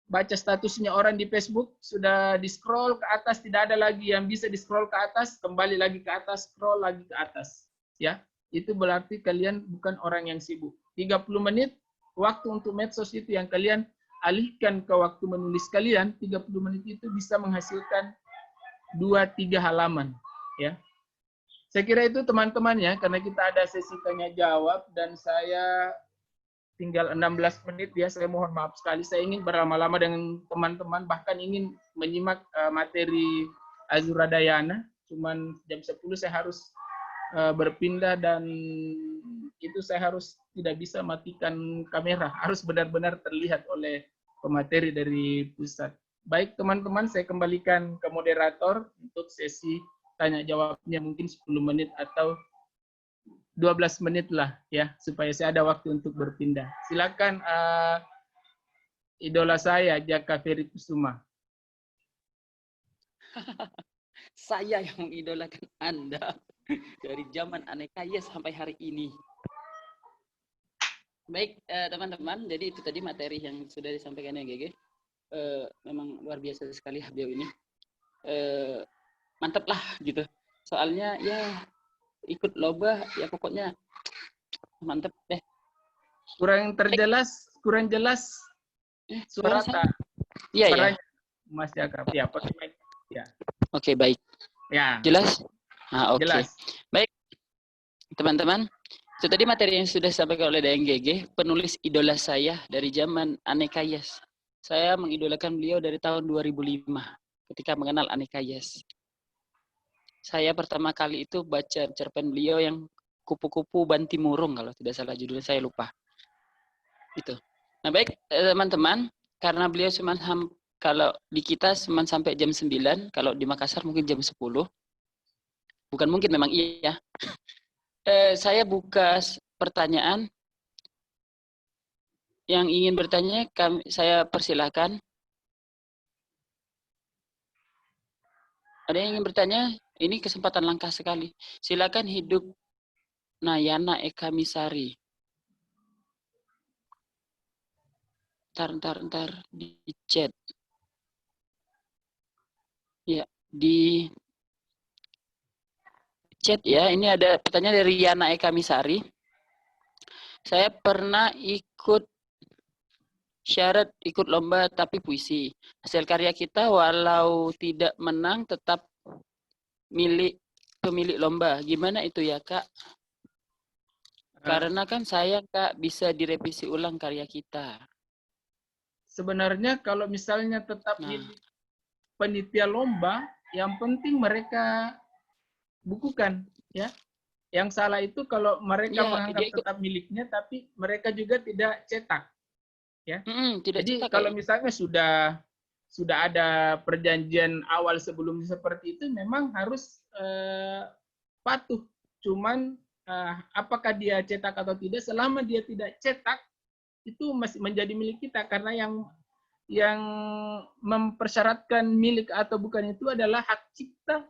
baca statusnya orang di Facebook, sudah di scroll ke atas, tidak ada lagi yang bisa di scroll ke atas, kembali lagi ke atas, scroll lagi ke atas ya. Itu berarti kalian bukan orang yang sibuk. 30 menit waktu untuk medsos itu yang kalian alihkan ke waktu menulis kalian, 30 menit itu bisa menghasilkan 2-3 halaman ya. Saya kira itu teman-teman ya, karena kita ada sesi tanya jawab dan saya tinggal 16 menit ya, saya mohon maaf sekali. Saya ingin berlama-lama dengan teman-teman, bahkan ingin menyimak materi Azura Dayana, cuman jam 10 saya harus berpindah dan itu saya harus tidak bisa matikan kamera, harus benar-benar terlihat oleh pemateri dari pusat. Baik teman-teman, saya kembalikan ke moderator untuk sesi tanya jawabnya mungkin 10 menit atau 12 menit lah ya, supaya saya ada waktu untuk berpindah. Silakan idola saya, Jaka Ferry Kusuma. Saya yang mengidolakan Anda dari zaman aneka ya sampai hari ini. Baik teman-teman, jadi itu tadi materi yang sudah disampaikan ya GG. Memang luar biasa sekali beliau ini. Mantap lah gitu. Soalnya ya ikut lomba ya pokoknya mantep deh. Kurang jelas suara tak? Iya ya. Mas Jaka. Ya, pakai mic. Ya. Oke, baik. Ya. Jelas? Nah, oke. Jelas. Baik. Teman-teman, itu tadi materi yang sudah disampaikan oleh DNGG, penulis idola saya dari zaman Aneka Yes. Saya mengidolakan beliau dari tahun 2005 ketika mengenal Aneka Yes. saya pertama kali itu baca cerpen beliau yang Kupu-Kupu Bantimurung, kalau tidak salah judulnya, saya lupa. Itu. Nah baik teman-teman, karena beliau cuma kalau di kita cuma sampai jam 9, kalau di Makassar mungkin jam 10. Bukan mungkin, memang iya. Saya buka pertanyaan. Yang ingin bertanya, saya persilahkan. Ada yang ingin bertanya? Ini kesempatan langka sekali. Silakan Hidup Nayana Eka Misari. Ntar di chat. Ya, di chat ya. Ini ada pertanyaan dari Yana Eka Misari. Saya pernah ikut syarat ikut lomba tapi puisi. Hasil karya kita walau tidak menang tetap milik pemilik lomba. Gimana itu ya, Kak? Karena kan sayang, Kak, bisa direvisi ulang karya kita. Sebenarnya kalau misalnya tetap milik panitia lomba, yang penting mereka bukukan, ya. Yang salah itu kalau mereka menganggap tetap miliknya, tapi mereka juga tidak cetak, ya. Jadi kalau misalnya sudah ada perjanjian awal sebelumnya seperti itu, memang harus patuh. Cuman apakah dia cetak atau tidak, selama dia tidak cetak, itu masih menjadi milik kita, karena yang mempersyaratkan milik atau bukan itu adalah hak cipta.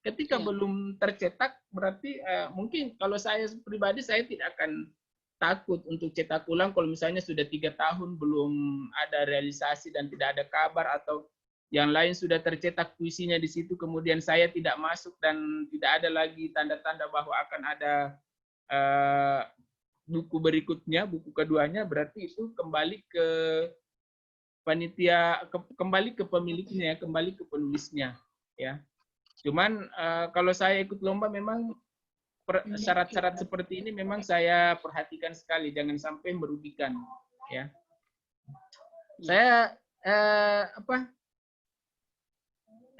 Ketika belum tercetak, berarti mungkin kalau saya pribadi, saya tidak akan takut untuk cetak ulang kalau misalnya sudah 3 tahun belum ada realisasi dan tidak ada kabar, atau yang lain sudah tercetak puisinya di situ, kemudian saya tidak masuk dan tidak ada lagi tanda-tanda bahwa akan ada buku berikutnya, buku keduanya, berarti itu kembali ke panitia, kembali ke pemiliknya, kembali ke penulisnya, ya. Cuman kalau saya ikut lomba, memang syarat-syarat seperti ini memang saya perhatikan sekali, jangan sampai merugikan, ya. Saya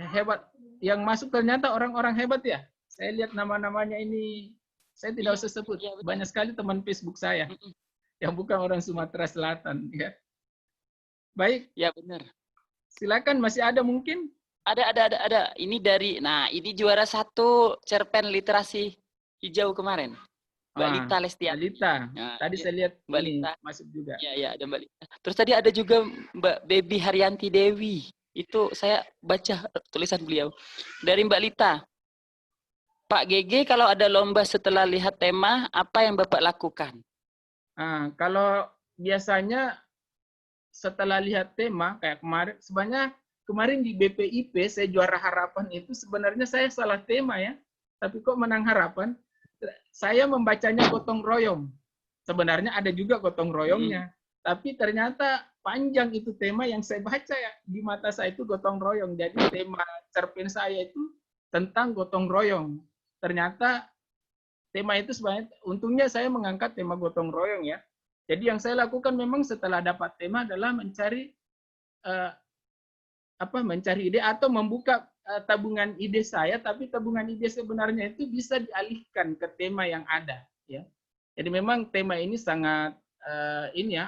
hebat, yang masuk ternyata orang-orang hebat ya. Saya lihat nama-namanya ini, saya tidak usah sebut, banyak sekali teman Facebook saya yang bukan orang Sumatera Selatan, ya. Baik. Ya benar. Silakan, masih ada mungkin? Ada. Ini ini juara 1 cerpen literasi hijau kemarin. Mbak Lita Lestiani. Mbak Lita. Tadi saya lihat Mbak Lita masuk juga. Iya, ada Mbak Lita. Terus tadi ada juga Mbak Baby Haryanti Dewi. Itu saya baca tulisan beliau. Dari Mbak Lita. Pak GG, kalau ada lomba setelah lihat tema, apa yang Bapak lakukan? Kalau biasanya setelah lihat tema, kayak kemarin, sebenarnya kemarin di BPIP, saya juara harapan itu, sebenarnya saya salah tema ya, tapi kok menang harapan. Saya membacanya gotong royong. Sebenarnya ada juga gotong royongnya, tapi ternyata panjang itu tema yang saya baca ya. Di mata saya itu gotong royong. Jadi tema cerpen saya itu tentang gotong royong. Ternyata tema itu sebenarnya, untungnya saya mengangkat tema gotong royong ya. Jadi yang saya lakukan memang setelah dapat tema adalah mencari mencari ide atau membuka tabungan ide saya, tapi tabungan ide sebenarnya itu bisa dialihkan ke tema yang ada, ya. Jadi memang tema ini sangat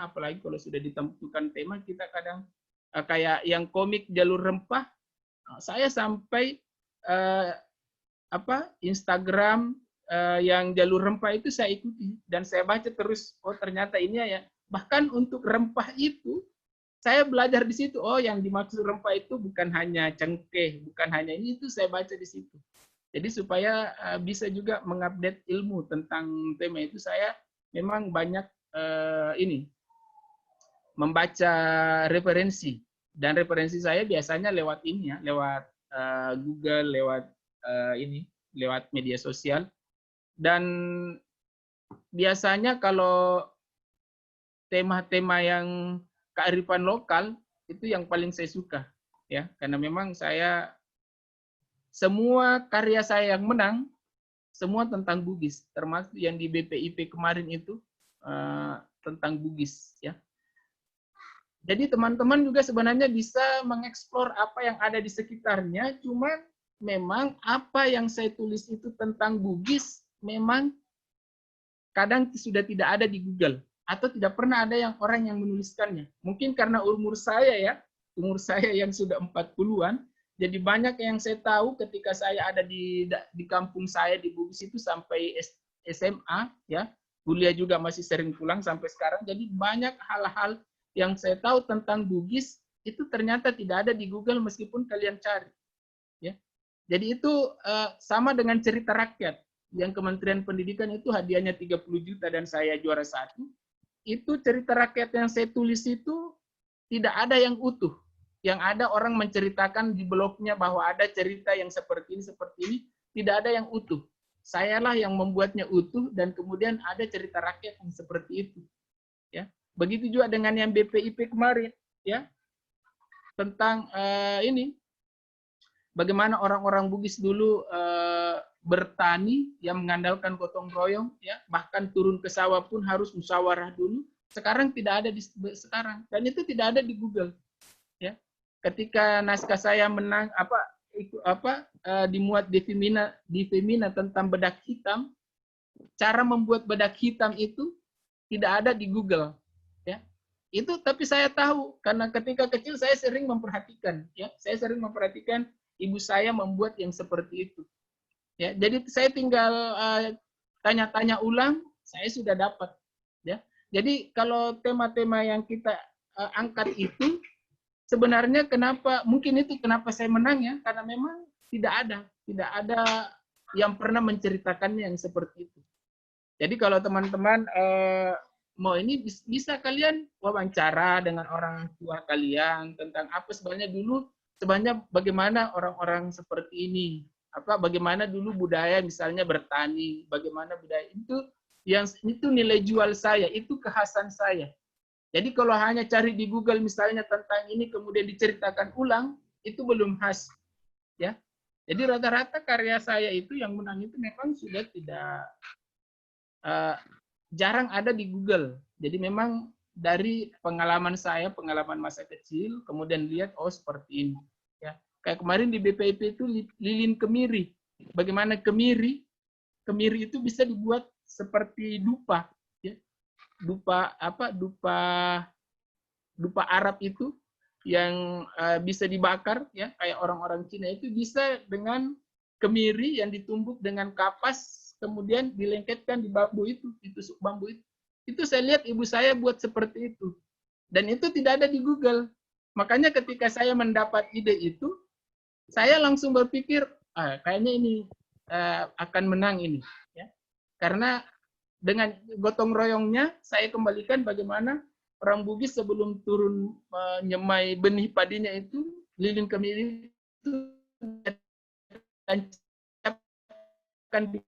apalagi kalau sudah ditentukan tema, kita kadang kayak yang komik Jalur Rempah, saya sampai Instagram yang Jalur Rempah itu saya ikuti dan saya baca terus. Oh ternyata ini ya. Bahkan untuk rempah itu saya belajar di situ. Oh yang dimaksud rempah itu bukan hanya cengkeh, bukan hanya ini, itu saya baca di situ. Jadi supaya bisa juga mengupdate ilmu tentang tema itu, saya memang banyak membaca referensi, dan referensi saya biasanya lewat ini ya, lewat Google, lewat media sosial. Dan biasanya kalau tema-tema yang kearifan lokal itu yang paling saya suka ya, karena memang semua karya saya yang menang semua tentang Bugis, termasuk yang di BPIP kemarin itu tentang Bugis ya. Jadi teman-teman juga sebenarnya bisa mengeksplor apa yang ada di sekitarnya, cuma memang apa yang saya tulis itu tentang Bugis memang kadang sudah tidak ada di Google atau tidak pernah ada yang orang yang menuliskannya. Mungkin karena umur saya yang sudah 40-an, jadi banyak yang saya tahu ketika saya ada di kampung saya di Bugis itu sampai SMA ya. Kuliah juga masih sering pulang sampai sekarang. Jadi banyak hal-hal yang saya tahu tentang Bugis itu ternyata tidak ada di Google meskipun kalian cari. Ya. Jadi itu sama dengan cerita rakyat yang Kementerian Pendidikan itu hadiahnya 30 juta dan saya juara 1. Itu cerita rakyat yang saya tulis itu tidak ada yang utuh. Yang ada orang menceritakan di blognya bahwa ada cerita yang seperti ini, tidak ada yang utuh. Sayalah yang membuatnya utuh dan kemudian ada cerita rakyat yang seperti itu. Ya, begitu juga dengan yang BPIP kemarin, ya, tentang ini, bagaimana orang-orang Bugis dulu bertani yang mengandalkan gotong royong, ya, bahkan turun ke sawah pun harus musyawarah dulu. Sekarang tidak ada sekarang, dan itu tidak ada di Google. Ya, ketika naskah saya menang dimuat di Femina tentang bedak hitam, cara membuat bedak hitam itu tidak ada di Google, ya. Itu tapi saya tahu karena ketika kecil saya sering memperhatikan, ya. Saya sering memperhatikan ibu saya membuat yang seperti itu. Ya, jadi saya tinggal tanya-tanya ulang, saya sudah dapat, ya. Jadi kalau tema-tema yang kita angkat itu sebenarnya kenapa saya menang ya, karena memang tidak ada yang pernah menceritakannya yang seperti itu. Jadi kalau teman-teman mau ini bisa kalian wawancara dengan orang tua kalian tentang apa sebenarnya bagaimana orang-orang seperti ini, bagaimana dulu budaya misalnya bertani, bagaimana budaya itu nilai jual saya, itu kekhasan saya. Jadi kalau hanya cari di Google misalnya tentang ini kemudian diceritakan ulang, itu belum khas, ya. Jadi rata-rata karya saya itu yang menang itu memang sudah tidak jarang ada di Google. Jadi memang dari pengalaman saya, pengalaman masa kecil, kemudian lihat seperti ini, ya. Kayak kemarin di BPIP itu lilin kemiri. Bagaimana kemiri itu bisa dibuat seperti dupa. Dupa Arab itu yang bisa dibakar, ya, kayak orang-orang Cina itu bisa dengan kemiri yang ditumbuk dengan kapas kemudian dilengketkan di bambu itu, ditusuk bambu itu. Itu saya lihat ibu saya buat seperti itu. Dan itu tidak ada di Google. Makanya ketika saya mendapat ide itu, saya langsung berpikir, kayaknya ini akan menang ini, ya. Karena dengan gotong royongnya, saya kembalikan bagaimana orang Bugis sebelum turun menyemai benih padinya itu, lilin kemiri itu akan di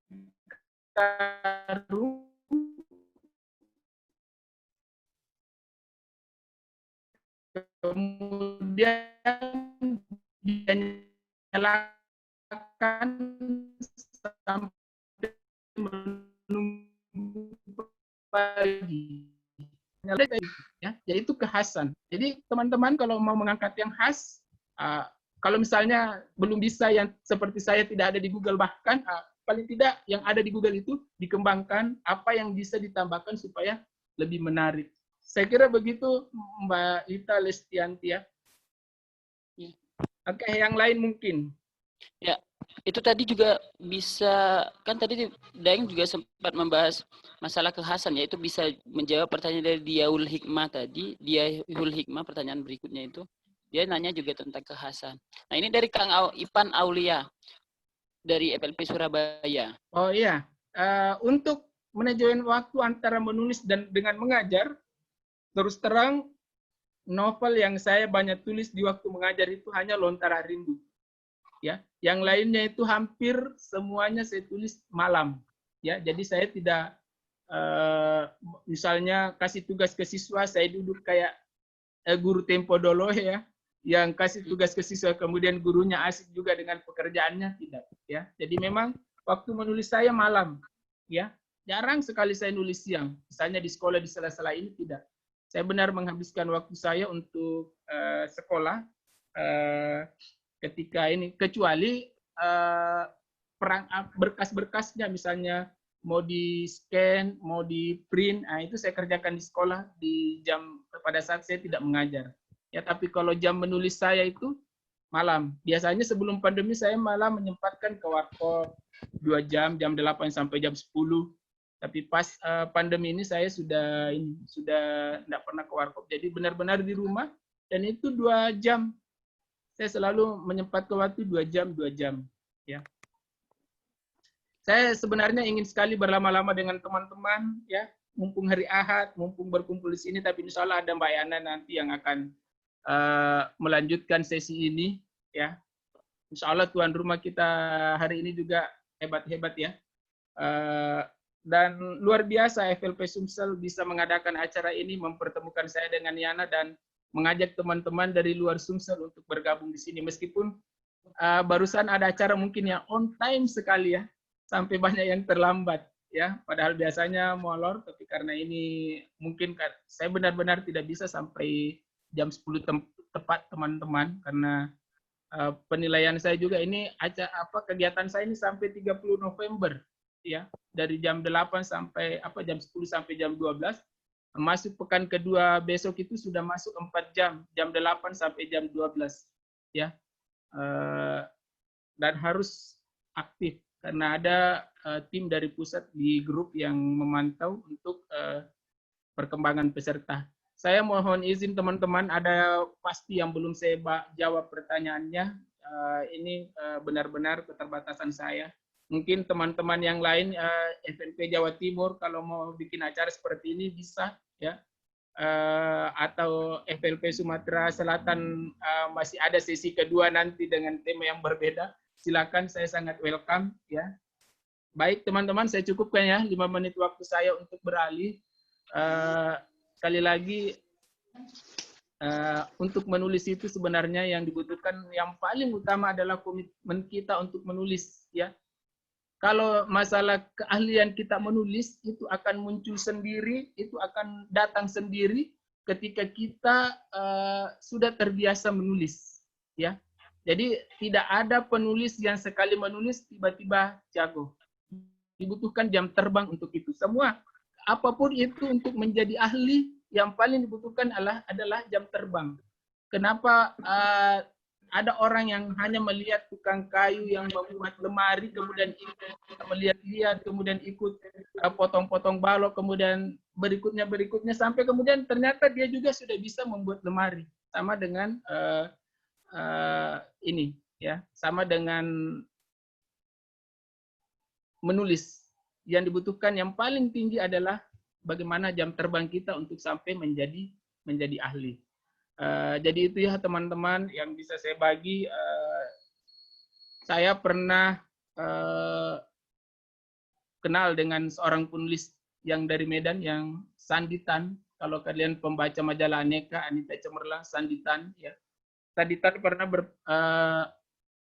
karung, kemudian dinyalakan sampai menunggu pagi. Ya, yaitu kekhasan. Jadi teman-teman kalau mau mengangkat yang khas, kalau misalnya belum bisa yang seperti saya tidak ada di Google, bahkan paling tidak yang ada di Google itu dikembangkan apa yang bisa ditambahkan supaya lebih menarik. Saya kira begitu Mbak Ita Lestianti, ya. Oke, yang lain mungkin. Ya, itu tadi juga bisa, kan tadi Daeng juga sempat membahas masalah kekhasan, yaitu bisa menjawab pertanyaan dari Diaul Hikmah tadi. Diaul Hikmah pertanyaan berikutnya itu, dia nanya juga tentang kekhasan. Nah ini dari Kang Ipan Aulia, dari FLP Surabaya. Oh iya, untuk manajemen waktu antara menulis dan dengan mengajar, terus terang novel yang saya banyak tulis di waktu mengajar itu hanya Lontara Rindu. Ya, yang lainnya itu hampir semuanya saya tulis malam. Ya, jadi saya tidak misalnya kasih tugas ke siswa, saya duduk kayak guru tempo dolo, ya, yang kasih tugas ke siswa kemudian gurunya asik juga dengan pekerjaannya, tidak. Ya, jadi memang waktu menulis saya malam. Ya, jarang sekali saya nulis siang. Misalnya di sekolah di sela-sela ini tidak. Saya benar menghabiskan waktu saya untuk sekolah. Ketika ini, kecuali berkas-berkasnya, misalnya mau di scan, mau di print, nah itu saya kerjakan di sekolah di jam pada saat saya tidak mengajar. Ya, tapi kalau jam menulis saya itu malam. Biasanya sebelum pandemi saya malah menyempatkan ke warkop 2 jam, jam 8 sampai jam 10. Tapi pas pandemi ini saya sudah tidak pernah ke warkop. Jadi benar-benar di rumah, dan itu 2 jam. Saya selalu menyempatkan waktu 2 jam, 2 jam. Ya. Saya sebenarnya ingin sekali berlama-lama dengan teman-teman, ya, mumpung hari Ahad, mumpung berkumpul di sini, tapi insya Allah ada Mbak Yana nanti yang akan melanjutkan sesi ini, ya. Insya Allah tuan rumah kita hari ini juga hebat-hebat, ya. Dan luar biasa FLP Sumsel bisa mengadakan acara ini, mempertemukan saya dengan Yana dan mengajak teman-teman dari luar Sumsel untuk bergabung di sini. Meskipun barusan ada acara mungkin yang on time sekali, ya. Sampai banyak yang terlambat, ya, padahal biasanya molor, tapi karena ini mungkin saya benar-benar tidak bisa sampai jam 10 tepat teman-teman, karena penilaian saya juga ini kegiatan saya ini sampai 30 November, ya, dari jam 8 sampai jam 10 sampai jam 12, masuk pekan kedua besok itu sudah masuk 4 jam, jam 8 sampai jam 12, ya, dan harus aktif. Karena ada tim dari pusat di grup yang memantau untuk perkembangan peserta. Saya mohon izin teman-teman, ada pasti yang belum saya jawab pertanyaannya. Ini benar-benar keterbatasan saya. Mungkin teman-teman yang lain FNP Jawa Timur kalau mau bikin acara seperti ini bisa, ya. Atau FLP Sumatera Selatan masih ada sesi kedua nanti dengan tema yang berbeda. Silakan, saya sangat welcome, ya. Baik teman-teman, saya cukupkan ya 5 menit waktu saya untuk beralih. Sekali lagi untuk menulis itu sebenarnya yang dibutuhkan yang paling utama adalah komitmen kita untuk menulis, ya. Kalau masalah keahlian kita menulis itu akan muncul sendiri, itu akan datang sendiri ketika kita sudah terbiasa menulis, ya. Jadi tidak ada penulis yang sekali menulis tiba-tiba jago. Dibutuhkan jam terbang untuk itu. Semua, apapun itu untuk menjadi ahli, yang paling dibutuhkan adalah jam terbang. Kenapa ada orang yang hanya melihat tukang kayu yang membuat lemari, kemudian ikut melihat-lihat, kemudian ikut potong-potong balok, kemudian berikutnya, sampai kemudian ternyata dia juga sudah bisa membuat lemari. Sama dengan ini, ya, sama dengan menulis. Yang dibutuhkan yang paling tinggi adalah bagaimana jam terbang kita untuk sampai menjadi ahli. Jadi itu ya teman-teman yang bisa saya bagi. Saya pernah kenal dengan seorang penulis yang dari Medan, yang Sanditan. Kalau kalian pembaca majalah Aneka, Anita Cemerlang, Sanditan, ya. Sanditan pernah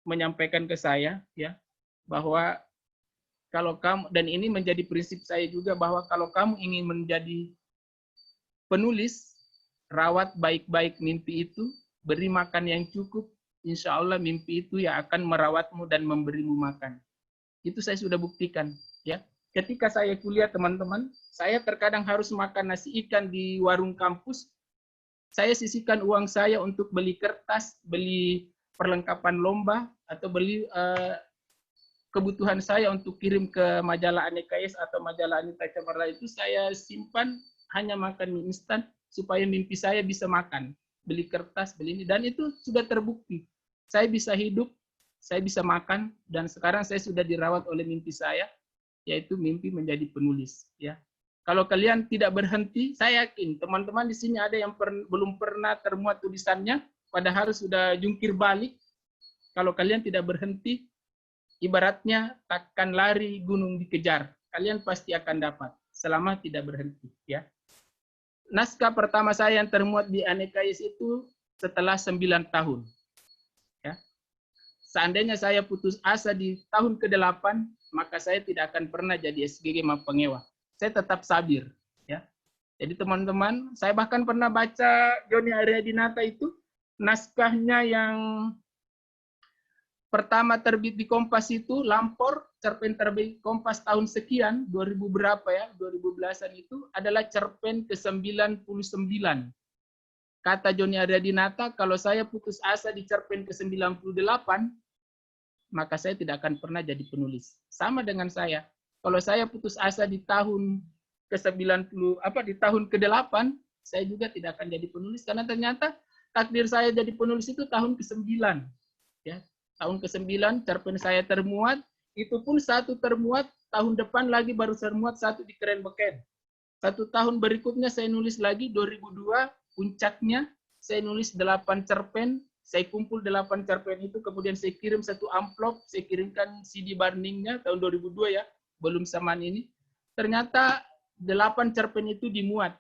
menyampaikan ke saya, ya, bahwa kalau kamu, dan ini menjadi prinsip saya juga, bahwa kalau kamu ingin menjadi penulis, rawat baik-baik mimpi itu, beri makan yang cukup, insya Allah mimpi itu ya akan merawatmu dan memberimu makan. Itu saya sudah buktikan, ya. Ketika saya kuliah teman-teman, saya terkadang harus makan nasi ikan di warung kampus. Saya sisihkan uang saya untuk beli kertas, beli perlengkapan lomba, atau beli kebutuhan saya untuk kirim ke majalah Aneka atau majalah Anita Cemerlang, itu saya simpan, hanya makan mie instan supaya mimpi saya bisa makan. Beli kertas, beli ini, dan itu sudah terbukti. Saya bisa hidup, saya bisa makan, dan sekarang saya sudah dirawat oleh mimpi saya, yaitu mimpi menjadi penulis, ya. Kalau kalian tidak berhenti, saya yakin teman-teman di sini ada yang belum pernah termuat tulisannya, padahal sudah jungkir balik. Kalau kalian tidak berhenti, ibaratnya takkan lari gunung dikejar, kalian pasti akan dapat selama tidak berhenti, ya. Naskah pertama saya yang termuat di Aneka itu setelah 9 tahun. Ya. Seandainya saya putus asa di tahun ke-8, maka saya tidak akan pernah jadi SGG Mapengewa. Saya tetap sabir, ya. Jadi teman-teman, saya bahkan pernah baca Joni Aryadinata itu, naskahnya yang pertama terbit di Kompas itu Lampor, cerpen terbit Kompas tahun sekian, 2000 berapa ya, 2010-an itu adalah cerpen ke-99. Kata Joni Aryadinata, kalau saya putus asa di cerpen ke-98, maka saya tidak akan pernah jadi penulis. Sama dengan saya. Kalau saya putus asa di tahun ke-90, di tahun ke-8, saya juga tidak akan jadi penulis karena ternyata takdir saya jadi penulis itu tahun ke-9. Ya, tahun ke-9 cerpen saya termuat, itu pun satu termuat, tahun depan lagi baru termuat satu di Keren Beken. 1 tahun berikutnya saya nulis lagi 2002, puncaknya saya nulis 8 cerpen, saya kumpul 8 cerpen itu, kemudian saya kirim satu amplop, saya kirimkan CD burningnya tahun 2002 ya, belum samaan ini. Ternyata 8 cerpen itu dimuat.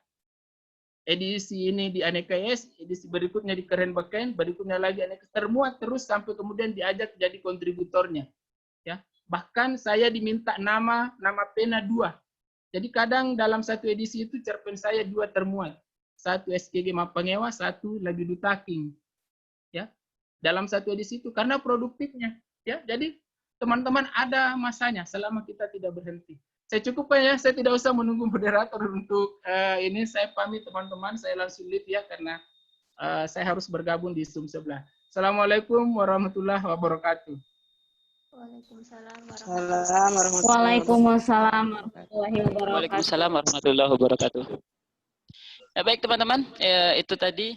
Edisi ini di Aneka S, edisi berikutnya di Keren Beken, berikutnya lagi Aneka, termuat terus sampai kemudian diajak jadi kontributornya. Ya, bahkan saya diminta nama pena 2. Jadi kadang dalam satu edisi itu cerpen saya 2 termuat. Satu SKG Mapangewa, satu lagi Dutaking. Ya, dalam satu edisi itu karena produktifnya. Ya, jadi teman-teman ada masanya selama kita tidak berhenti. Saya cukupkan ya, saya tidak usah menunggu moderator untuk ini. Saya pamit teman-teman, saya langsung leave ya karena saya harus bergabung di Zoom sebelah. Assalamualaikum warahmatullahi wabarakatuh. Waalaikumsalam warahmatullahi wabarakatuh. Waalaikumsalam warahmatullahi wabarakatuh. Ya, baik teman-teman, itu tadi